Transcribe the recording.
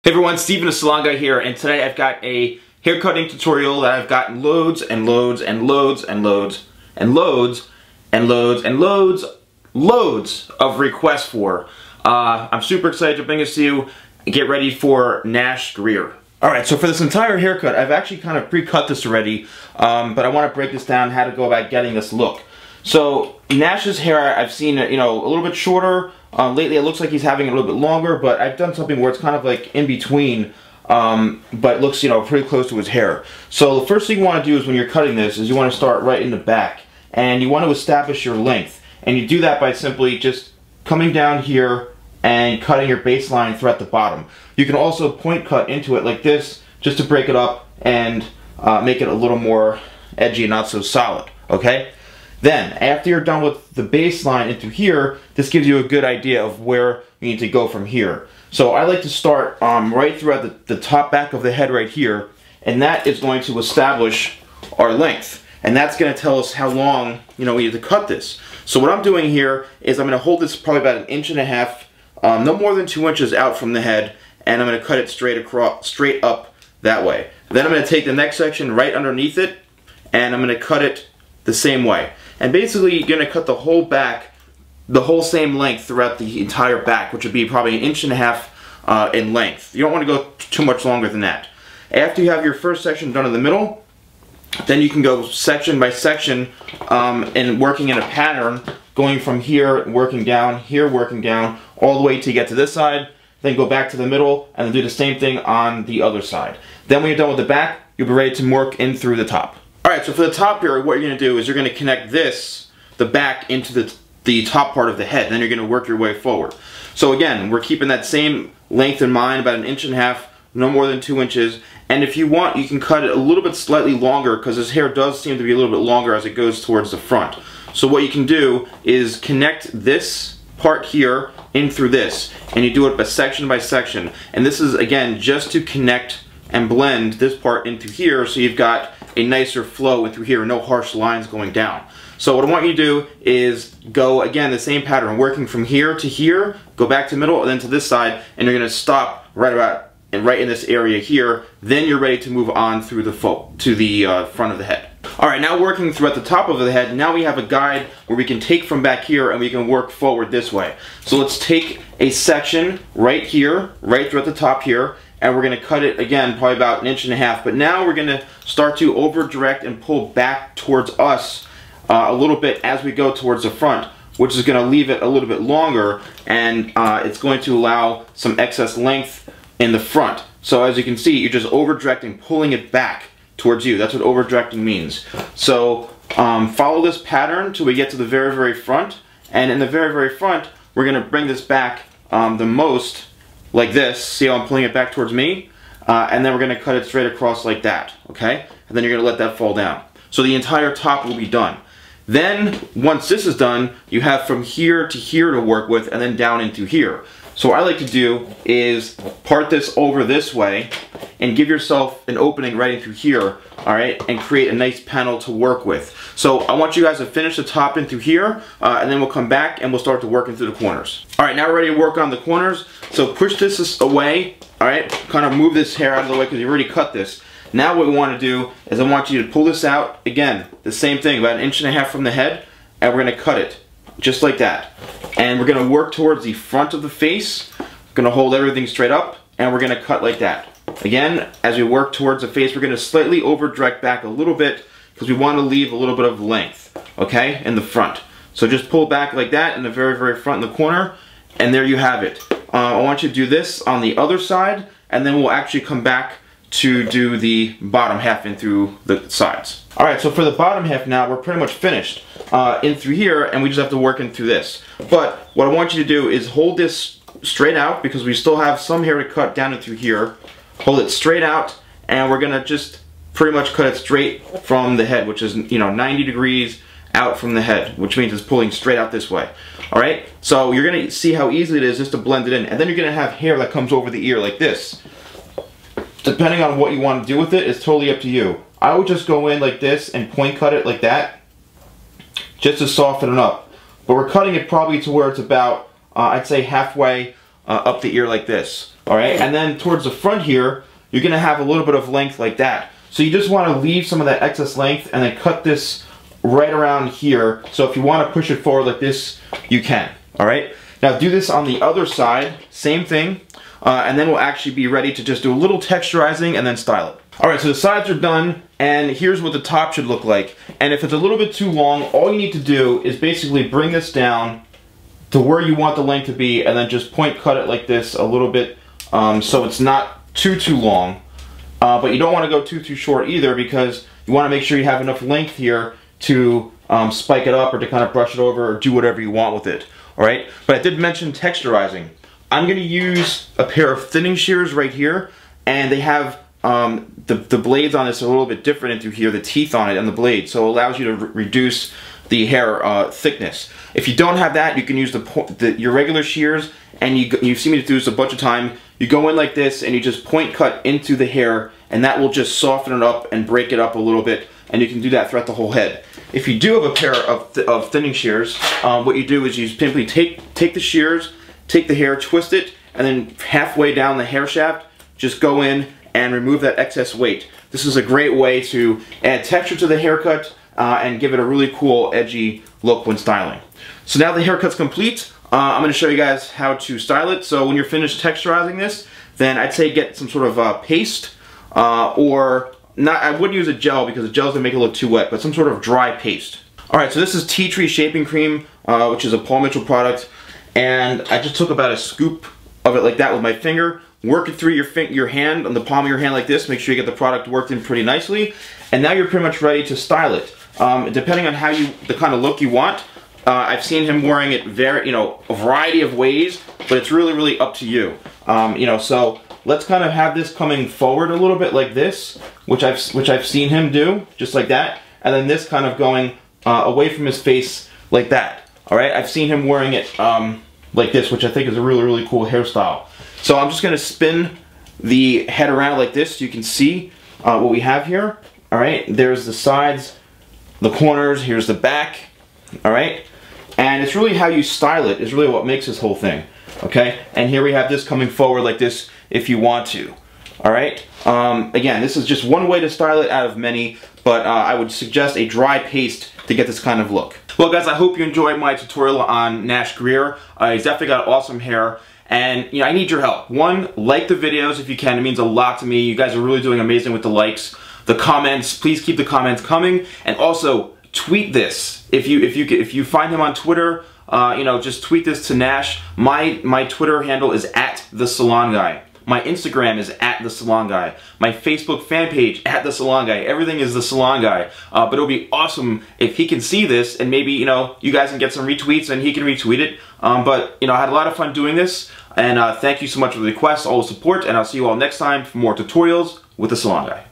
Hey everyone, Stephen, TheSalonGuy here, and today I've got a haircutting tutorial that I've gotten loads and loads and loads and loads and loads and loads and loads of requests for. I'm super excited to bring this to you. Get ready for Nash Grier. Alright, so for this entire haircut, I've actually kind of pre-cut this already, but I want to break this down, how to go about getting this look. So, Nash's hair, I've seen it, a little bit shorter. Lately it looks like he's having it a little bit longer, but I've done something where it's kind of like in between, but it looks, pretty close to his hair. So the first thing you want to do is when you're cutting this is you want to start right in the back, and you want to establish your length. And you do that by simply just coming down here and cutting your baseline throughout the bottom. You can also point cut into it like this, just to break it up and make it a little more edgy and not so solid, okay? Then, after you're done with the baseline into here, this gives you a good idea of where you need to go from here. So I like to start right throughout the top back of the head right here, and that is going to establish our length. And that's going to tell us how long, we need to cut this. So what I'm doing here is I'm going to hold this probably about 1.5 inches, no more than 2 inches out from the head, and I'm going to cut it straight up that way. Then I'm going to take the next section right underneath it, and I'm going to cut it the same way. And basically you're going to cut the whole back, the whole same length throughout the entire back, which would be probably 1.5 inches in length. You don't want to go too much longer than that. After you have your first section done in the middle, then you can go section by section and working in a pattern, going from here, working down, here, working down, all the way to get to this side, then go back to the middle, and then do the same thing on the other side. Then when you're done with the back, you'll be ready to work in through the top. Alright, so for the top here, what you're going to do is you're going to connect the back into the top part of the head, then you're going to work your way forward. So again, we're keeping that same length in mind, about 1.5 inches, no more than 2 inches, and if you want, you can cut it a little bit slightly longer, because his hair does seem to be a little bit longer as it goes towards the front. So what you can do is connect this part here in through this, and you do it by section, and this is, again, just to connect and blend this part into here, so you've got a nicer flow in through here, no harsh lines going down. So what I want you to do is go, again, the same pattern, working from here to here, go back to middle, and then to this side, and you're going to stop right in this area here. Then you're ready to move on through the front of the head. Alright, now working throughout the top of the head, now we have a guide where we can take from back here and we can work forward this way. So let's take a section right here, right throughout the top here, and we're going to cut it, again, probably about 1.5 inches. But now we're going to start to over direct and pull back towards us a little bit as we go towards the front, which is going to leave it a little bit longer, and it's going to allow some excess length in the front. So as you can see, you're just over directing, pulling it back towards you. That's what over directing means. So follow this pattern till we get to the very, very front, and in the very, very front, we're going to bring this back the most, like this. See how I'm pulling it back towards me? And then we're going to cut it straight across like that, okay? And then you're going to let that fall down. So the entire top will be done. Then, once this is done, you have from here to here to work with, and then down into here. So what I like to do is part this over this way and give yourself an opening right into here, alright, and create a nice panel to work with. So I want you guys to finish the top in through here, and then we'll come back and we'll start to work into the corners. Alright, now we're ready to work on the corners. So push this away, alright, kind of move this hair out of the way because you already cut this. Now what we want to do is I want you to pull this out, again, the same thing, about 1.5 inches from the head, and we're going to cut it, just like that. And we're going to work towards the front of the face, going to hold everything straight up, and we're going to cut like that. Again, as we work towards the face, we're going to slightly over direct back a little bit, because we want to leave a little bit of length, okay, in the front. So just pull back like that in the very, very front in the corner, and there you have it. I want you to do this on the other side, and then we'll actually come back to do the bottom half in through the sides. Alright, so for the bottom half now, we're pretty much finished in through here, and we just have to work in through this. But what I want you to do is hold this straight out, because we still have some hair to cut down and through here. Hold it straight out, and we're going to just pretty much cut it straight from the head, which is, 90 degrees out from the head, which means it's pulling straight out this way. Alright, so you're going to see how easy it is just to blend it in, and then you're going to have hair that comes over the ear like this. Depending on what you want to do with it, it's totally up to you. I would just go in like this and point cut it like that, just to soften it up. But we're cutting it probably to where it's about, I'd say halfway up the ear like this. Alright, and then towards the front here, you're going to have a little bit of length like that. So you just want to leave some of that excess length and then cut this right around here. So if you want to push it forward like this, you can. Alright, now do this on the other side, same thing, and then we'll actually be ready to just do a little texturizing and then style it. Alright, so the sides are done, and here's what the top should look like. And if it's a little bit too long, all you need to do is basically bring this down to where you want the length to be, and then just point cut it like this a little bit, so it's not too long. But you don't want to go too short either, because you want to make sure you have enough length here to spike it up or to kind of brush it over or do whatever you want with it. Alright, but I did mention texturizing. I'm going to use a pair of thinning shears right here, and they have the blades on this are a little bit different into here, the teeth on it and the blade, so it allows you to reduce the hair thickness. If you don't have that, you can use your regular shears, and you've seen me do this a bunch of times. You go in like this and you just point cut into the hair, and that will just soften it up and break it up a little bit, and you can do that throughout the whole head. If you do have a pair of thinning shears, what you do is you simply take the shears, take the hair, twist it, and then halfway down the hair shaft, just go in and remove that excess weight. This is a great way to add texture to the haircut and give it a really cool, edgy look when styling. So now the haircut's complete, I'm going to show you guys how to style it. So when you're finished texturizing this, then I'd say get some sort of paste, or not. I wouldn't use a gel because the gel's going to make it look too wet, but some sort of dry paste. Alright, so this is Tea Tree Shaping Cream, which is a Paul Mitchell product, and I just took about a scoop of it like that with my finger. Work it through your hand, on the palm of your hand like this. Make sure you get the product worked in pretty nicely, and now you're pretty much ready to style it. Depending on the kind of look you want, I've seen him wearing it a variety of ways, but it's really up to you. So let's kind of have this coming forward a little bit like this, which I've seen him do, just like that, and then this kind of going away from his face like that. All right, I've seen him wearing it like this, which I think is a really cool hairstyle. So I'm just going to spin the head around like this so you can see what we have here. All right, there's the sides, the corners, here's the back. All right, and it's really how you style it is really what makes this whole thing. Okay, and here we have this coming forward like this if you want to. All right, again, this is just one way to style it out of many, but I would suggest a dry paste to get this kind of look. Well guys, I hope you enjoyed my tutorial on Nash Grier. He's definitely got awesome hair. And I need your help. One, like the videos if you can. It means a lot to me. You guys are really doing amazing with the likes. The comments, please keep the comments coming. And also, tweet this. If you find him on Twitter, just tweet this to Nash. My Twitter handle is @TheSalonGuy. My Instagram is @TheSalonGuy. My Facebook fan page @TheSalonGuy. Everything is TheSalonGuy. But it'll be awesome if he can see this, and maybe you guys can get some retweets and he can retweet it. But I had a lot of fun doing this, and thank you so much for the requests, all the support, and I'll see you all next time for more tutorials with the Salon Guy.